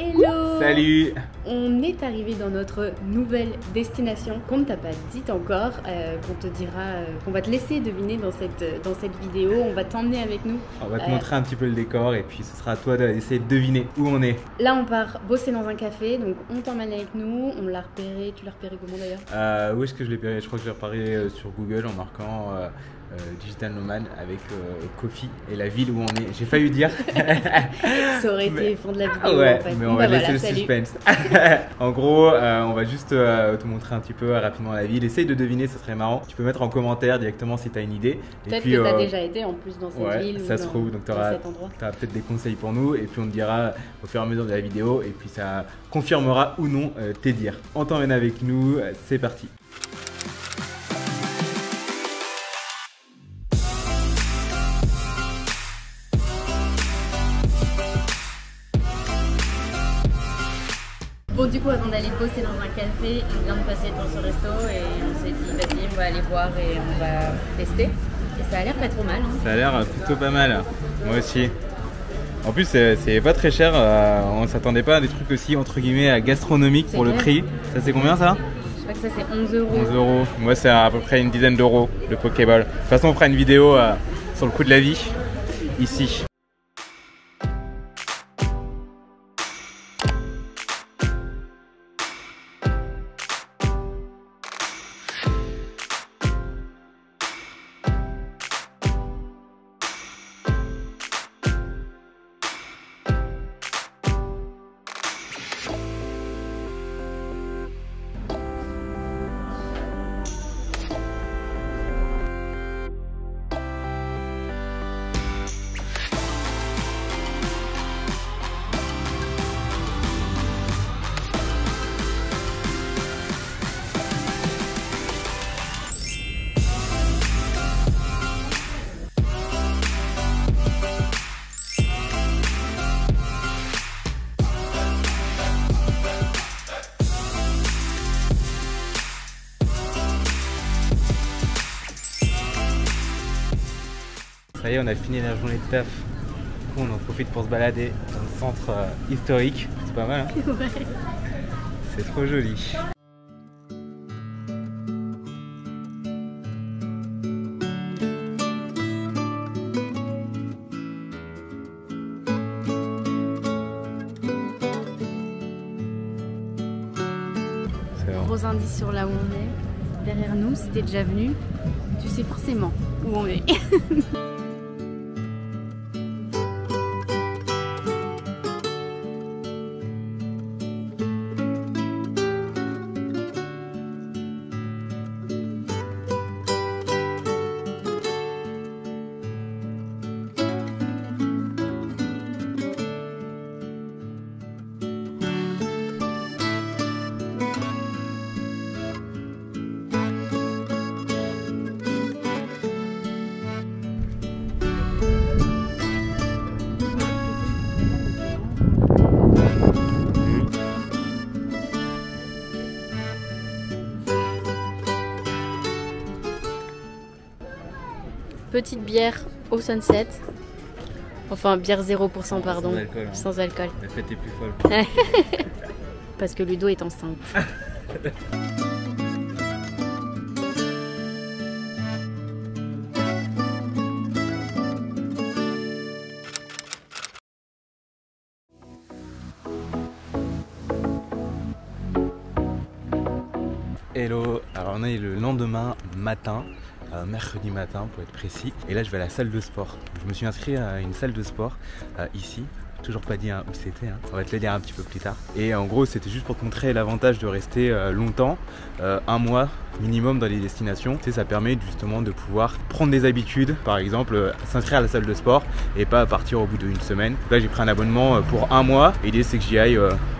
Hello! Salut! On est arrivé dans notre nouvelle destination qu'on ne t'a pas dite encore, qu'on te dira, qu'on va te laisser deviner dans cette vidéo. On va t'emmener avec nous. On va te montrer un petit peu le décor et puis ce sera à toi d'essayer de deviner où on est. Là, on part bosser dans un café, donc on t'emmène avec nous. On l'a repéré. Tu l'as repéré comment d'ailleurs? Où est-ce que je l'ai repéré? Je crois que je l'ai repéré sur Google en marquant Digital Nomad avec Kofi et la ville où on est. J'ai failli dire. Ça aurait été fond de la vidéo. Ouais, en fait. mais on va laisser voilà, le salut. suspense. En gros, on va juste te montrer un petit peu rapidement la ville. Essaye de deviner, ce serait marrant. Tu peux mettre en commentaire directement si tu as une idée. Peut-être que tu as déjà été en plus dans cette ville ça ou se trouve, donc tu auras peut-être des conseils pour nous et puis on te dira au fur et à mesure de la vidéo et puis ça confirmera ou non tes dires. On t'emmène avec nous, c'est parti. Bon, du coup, avant d'aller bosser dans un café, on vient de passer devant ce resto et on s'est dit, vas-y, on va aller voir et on va tester. Et ça a l'air pas trop mal. Hein. Ça a l'air plutôt pas mal, moi aussi. En plus, c'est pas très cher, on s'attendait pas à des trucs aussi, entre guillemets, gastronomiques pour le prix. Ça, c'est combien ça? Je crois que ça, c'est 11 euros. 11 euros. Moi, c'est à peu près une dizaine d'euros, le Pokéball. De toute façon, on fera une vidéo sur le coût de la vie, ici. Ça y est, on a fini la journée de taf. Du coup, on en profite pour se balader dans le centre historique. C'est pas mal, hein? Ouais. C'est trop joli. Gros indice sur là où on est. Derrière nous, si t'es déjà venu, tu sais forcément où on est. Petite bière au sunset. Enfin, bière 0%, pardon. Sans alcool. Hein. Sans alcool. La fête est plus folle. Parce que Ludo est enceinte. Hello, alors on est le lendemain matin, mercredi matin pour être précis, et là je vais à la salle de sport. Je me suis inscrit à une salle de sport ici, toujours pas dit où c'était, hein. On va te le dire un petit peu plus tard. Et en gros c'était juste pour te montrer l'avantage de rester longtemps, un mois minimum dans les destinations. Tu sais, ça permet justement de pouvoir prendre des habitudes, par exemple s'inscrire à la salle de sport et pas partir au bout d'une semaine. Là j'ai pris un abonnement pour un mois, et l'idée c'est que j'y aille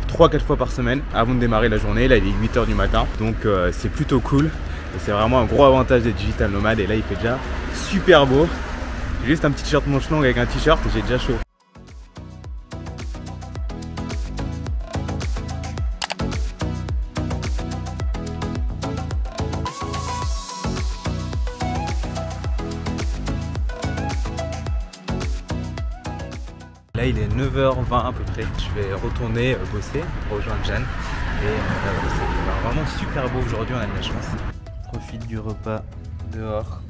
3-4 fois par semaine avant de démarrer la journée. Là il est 8 h du matin, donc c'est plutôt cool et c'est vraiment un gros avantage d'être digital nomade. Et là il fait déjà super beau, j'ai juste un petit t-shirt manche longue avec un t-shirt et j'ai déjà chaud. Là il est 9h20 à peu près. Je vais retourner bosser, rejoindre Jeanne. Et c'est vraiment super beau aujourd'hui, on a de la chance. Profite du repas dehors.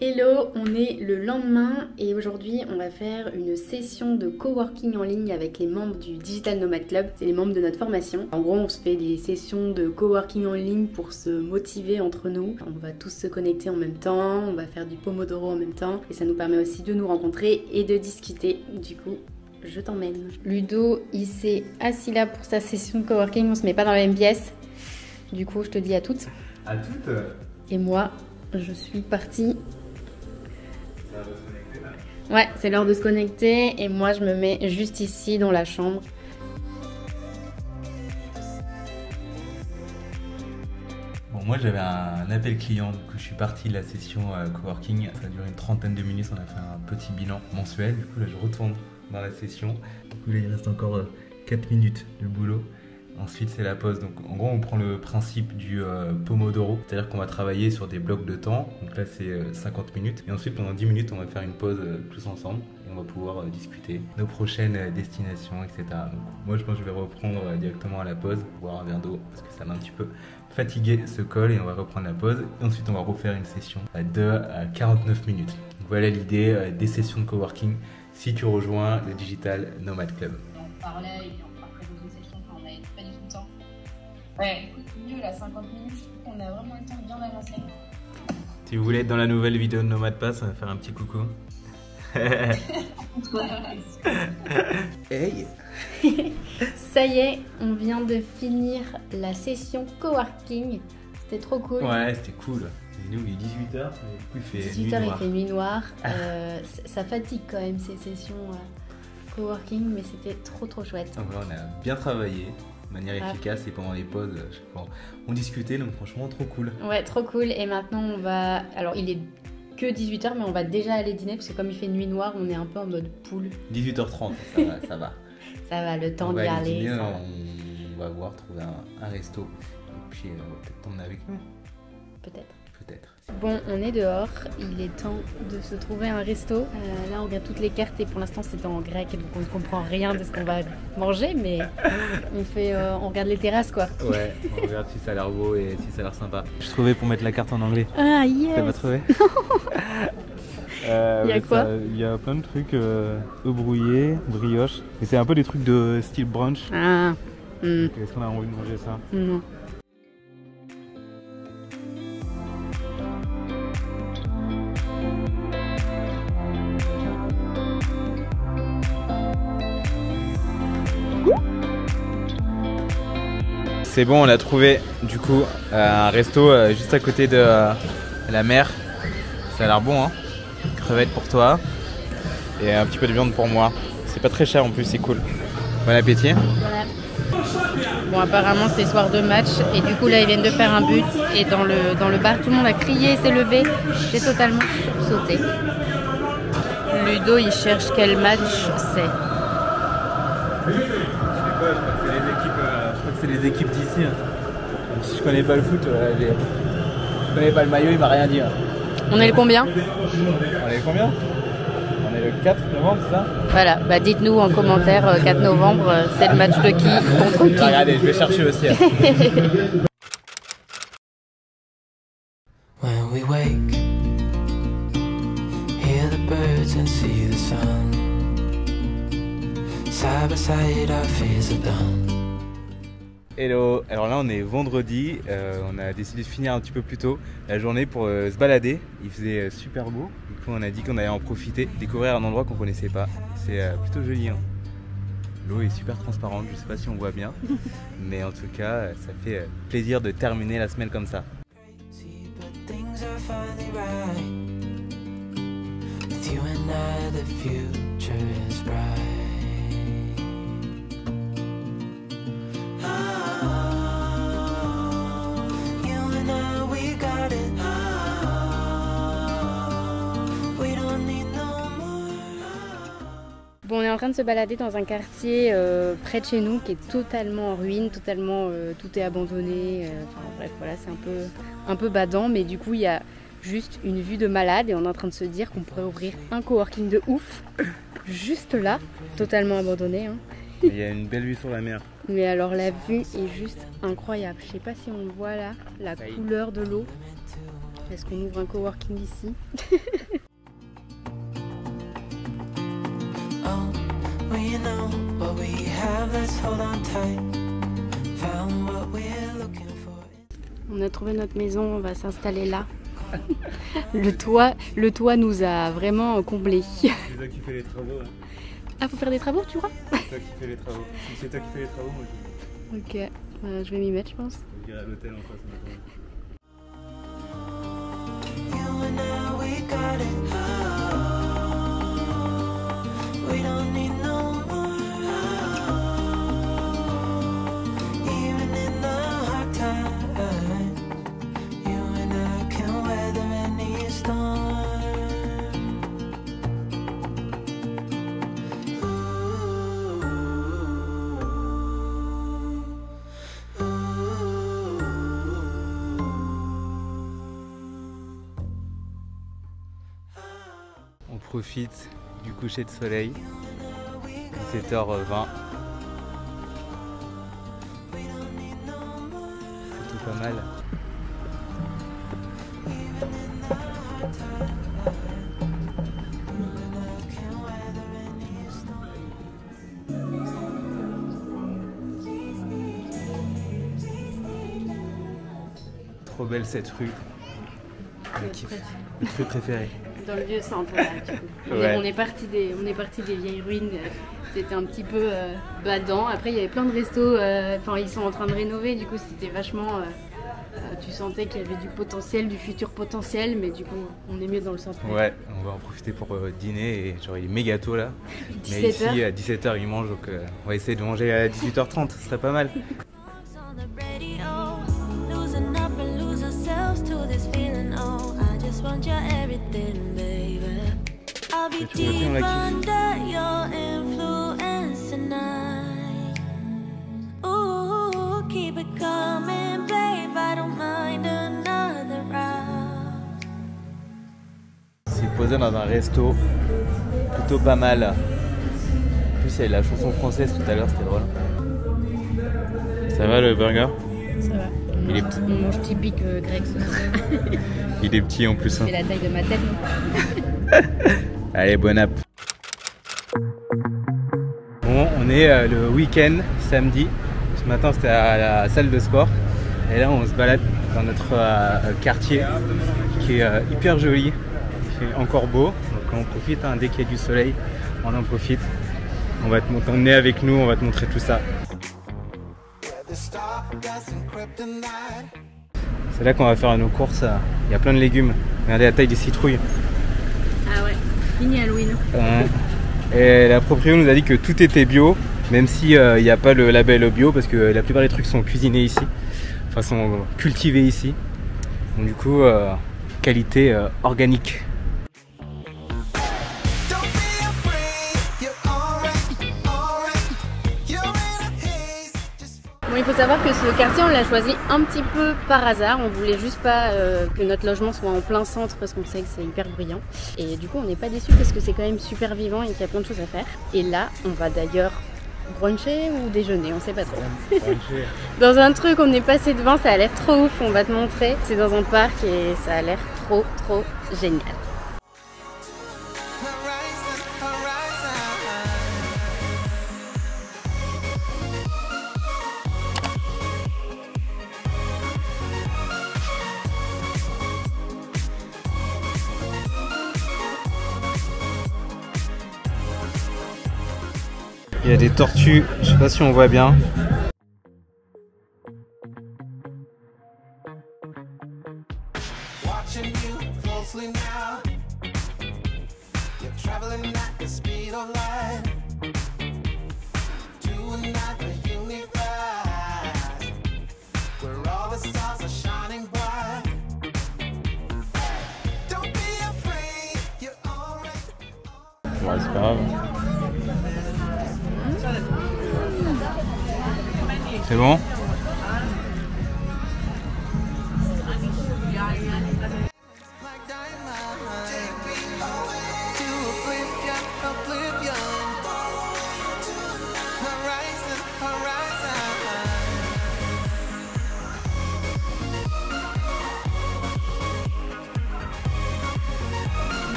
Hello, on est le lendemain et aujourd'hui on va faire une session de coworking en ligne avec les membres du Digital Nomad Club, c'est les membres de notre formation. En gros on se fait des sessions de coworking en ligne pour se motiver entre nous. On va tous se connecter en même temps, on va faire du Pomodoro en même temps et ça nous permet aussi de nous rencontrer et de discuter. Du coup, je t'emmène. Ludo, il s'est assis là pour sa session de coworking, on se met pas dans la même pièce. Du coup, je te dis à toutes. À toutes. Et moi, je suis partie. Ouais, c'est l'heure de se connecter et moi je me mets juste ici dans la chambre. Bon, moi j'avais un appel client, du coup je suis parti de la session coworking. Ça a duré une trentaine de minutes, on a fait un petit bilan mensuel. Du coup là je retourne dans la session. Du coup là il reste encore 4 minutes de boulot. Ensuite c'est la pause, donc en gros on prend le principe du Pomodoro, c'est-à-dire qu'on va travailler sur des blocs de temps, donc là c'est 50 minutes, et ensuite pendant 10 minutes on va faire une pause tous ensemble, et on va pouvoir discuter nos prochaines destinations, etc. Donc moi je pense que je vais reprendre directement à la pause, boire un verre d'eau, parce que ça m'a un petit peu fatigué ce call, et on va reprendre la pause, et ensuite on va refaire une session de 49 minutes. Donc voilà l'idée des sessions de coworking, si tu rejoins le Digital Nomad Club. On parlait et on partait dans une session quand on avait pas du tout le temps. Ouais, mieux là, 50 minutes, je trouve qu'on a vraiment le temps de bien avancer. Si vous voulez être dans la nouvelle vidéo de Nomad Pass, on va faire un petit coucou. Hey. Ça y est, on vient de finir la session coworking. C'était trop cool. Ouais, c'était cool. Nous, il est 18h, mais du coup, il fait 18h, nuit noire. il fait nuit noire. Ça fatigue quand même ces sessions coworking, mais c'était trop chouette. Donc là, on a bien travaillé de manière efficace et pendant les pauses, on discutait, donc franchement, trop cool. Ouais, trop cool. Et maintenant, on va. Alors, il est que 18h, mais on va déjà aller dîner parce que comme il fait nuit noire, on est un peu en mode poule. 18h30, ça va. Ça va, le temps on d'y va aller. Dîner, on va voir, trouver un resto. Et puis, on va peut-être t'emmener avec nous. Peut-être. Bon, on est dehors, il est temps de se trouver un resto. Là, on regarde toutes les cartes et pour l'instant, c'est en grec, donc on ne comprend rien de ce qu'on va manger, mais on regarde les terrasses, quoi. Ouais, on regarde si ça a l'air beau et si ça a l'air sympa. Je trouvais pour mettre la carte en anglais. Ah, yes! T'as pas trouvé? Il y a quoi? Il y a plein de trucs, œufs brouillés, brioche. Et c'est un peu des trucs de style brunch. Ah. Est-ce qu'on a envie de manger ça? Non. C'est bon, on a trouvé du coup un resto juste à côté de la mer. Ça a l'air bon, hein. Crevettes pour toi et un petit peu de viande pour moi. C'est pas très cher en plus, c'est cool. Bon appétit. Voilà. Bon, apparemment c'est soir de match et du coup là ils viennent de faire un but et dans le bar tout le monde a crié, s'est levé. J'ai totalement sauté. Ludo il cherche quel match c'est. Je crois que c'est les équipes d'ici. Si je connais pas le foot, je connais pas le maillot, il m'a rien dit. On est le combien? On est le combien? On est le 4 novembre, c'est ça? Voilà, bah dites-nous en commentaire 4 novembre, c'est le match de qui contre qui? Regardez, je vais chercher aussi. When we wake, hear the birds and see the sun. Side by side, our fears are done. Hello, alors là on est vendredi, on a décidé de finir un petit peu plus tôt la journée pour se balader. Il faisait super beau, du coup on a dit qu'on allait en profiter, découvrir un endroit qu'on connaissait pas. C'est plutôt joli, hein. L'eau est super transparente, je sais pas si on voit bien, mais en tout cas ça fait plaisir de terminer la semaine comme ça. Bon, on est en train train de se balader dans un quartier près de chez nous qui est totalement en ruine, totalement tout est abandonné. Enfin bref, voilà, c'est un peu badant, mais du coup il y a juste une vue de malade et on est en train de se dire qu'on pourrait ouvrir un coworking de ouf juste là, totalement abandonné. Hein. Il y a une belle vue sur la mer. Mais alors la vue est juste incroyable. Je sais pas si on voit là la couleur de l'eau. Est-ce qu'on ouvre un coworking ici? On a trouvé notre maison, on va s'installer là. Le toit nous a vraiment comblés. C'est toi qui fais les travaux. Hein. Ah, faut faire des travaux, tu crois? C'est toi qui fais les travaux. Si c'est toi qui fais les travaux, moi je... Ok, je vais m'y mettre, je pense. Je dirais à l'hôtel en face maintenant. On profite du coucher de soleil, 17h20. Plutôt pas mal. Trop belle cette rue. Je kiffe. Le truc préféré. Dans le vieux centre, là, du coup. Ouais. On est parti des vieilles ruines. C'était un petit peu badant. Après, il y avait plein de restos. Enfin, ils sont en train de rénover. Du coup, c'était vachement. Tu sentais qu'il y avait du potentiel, du futur potentiel. Mais du coup, on est mieux dans le centre. Ouais, on va en profiter pour dîner. Et genre, il est méga tôt là. 17 Mais ici, heures. à 17h, ils mangent. Donc, on va essayer de manger à 18h30. Ce serait pas mal. Tu vois, on la kiffe. C'est posé dans un resto. Plutôt pas mal. En plus, il y avait la chanson française tout à l'heure, c'était drôle. Ça va le burger? Ça va. Il est petit. On mange typique grec ce soir. Il est petit en plus. Hein. C'est la taille de ma tête. Non. Allez, bon app. Bon, on est le week-end, samedi. Ce matin, c'était à la salle de sport. Et là, on se balade dans notre quartier qui est hyper joli. Il fait encore beau. Donc, on profite. Hein, dès qu'il y a du soleil, on en profite. On va t'emmener avec nous, on va te montrer tout ça. C'est là qu'on va faire nos courses. Il y a plein de légumes. Regardez la taille des citrouilles. Ah ouais, fini Halloween. Et la proprio nous a dit que tout était bio, même s'il n'y a pas le label bio, parce que la plupart des trucs sont cuisinés ici, enfin sont cultivés ici. Donc du coup, qualité organique. Bon, il faut savoir que ce quartier, on l'a choisi un petit peu par hasard. On voulait juste pas que notre logement soit en plein centre parce qu'on sait que c'est hyper bruyant. Et du coup, on n'est pas déçus parce que c'est quand même super vivant et qu'il y a plein de choses à faire. Et là, on va d'ailleurs bruncher ou déjeuner, on sait pas trop. Dans un truc, on est passé devant, ça a l'air trop ouf, on va te montrer. C'est dans un parc et ça a l'air trop génial. Il y a des tortues, je sais pas si on voit bien. Ouais, c'est pas grave. C'est bon?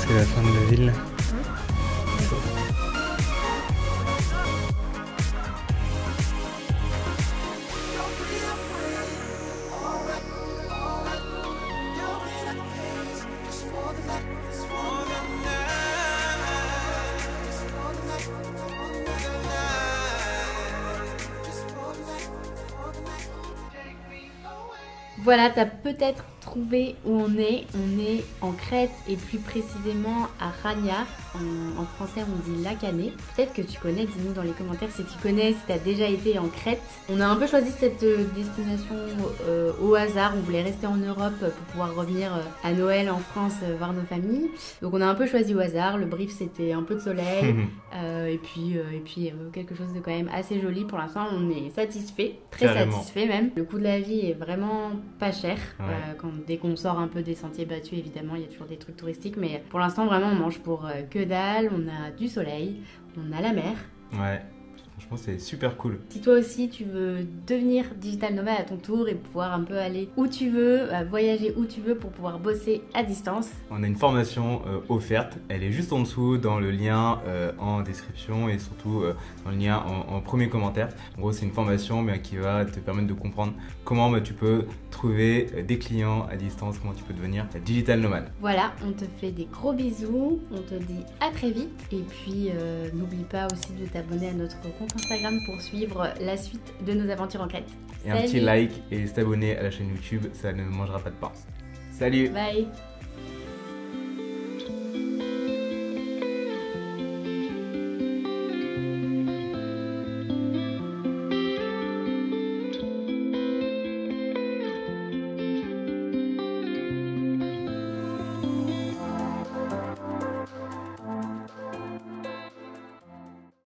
C'est la fin de la ville. Voilà, t'as peut-être trouvé où on est. On est en Crète et plus précisément à Rania. En français, on dit Lacanée. Peut-être que tu connais, dis-nous dans les commentaires si tu connais, si t'as déjà été en Crète. On a un peu choisi cette destination au hasard. On voulait rester en Europe pour pouvoir revenir à Noël en France voir nos familles. Donc on a un peu choisi au hasard. Le brief, c'était un peu de soleil et puis quelque chose de quand même assez joli. Pour l'instant, on est satisfait, très Carrément. satisfait même. Le coût de la vie est vraiment pas cher. Ouais. Dès qu'on sort un peu des sentiers battus, évidemment, il y a toujours des trucs touristiques. Mais pour l'instant, vraiment, on mange pour que dalle. On a du soleil, on a la mer. Ouais, franchement c'est super cool. Si toi aussi tu veux devenir digital nomade à ton tour et pouvoir un peu aller où tu veux, voyager où tu veux pour pouvoir bosser à distance, On a une formation offerte, elle est juste en dessous dans le lien en description et surtout dans le lien en premier commentaire. En gros c'est une formation qui va te permettre de comprendre comment tu peux trouver des clients à distance, comment tu peux devenir digital nomade. voilà, on te fait des gros bisous, on te dit à très vite et puis n'oublie pas aussi de t'abonner à notre compte Instagram pour suivre la suite de nos aventures en Crète. Et un petit like et s'abonner à la chaîne YouTube, ça ne mangera pas de pain. Salut! Bye.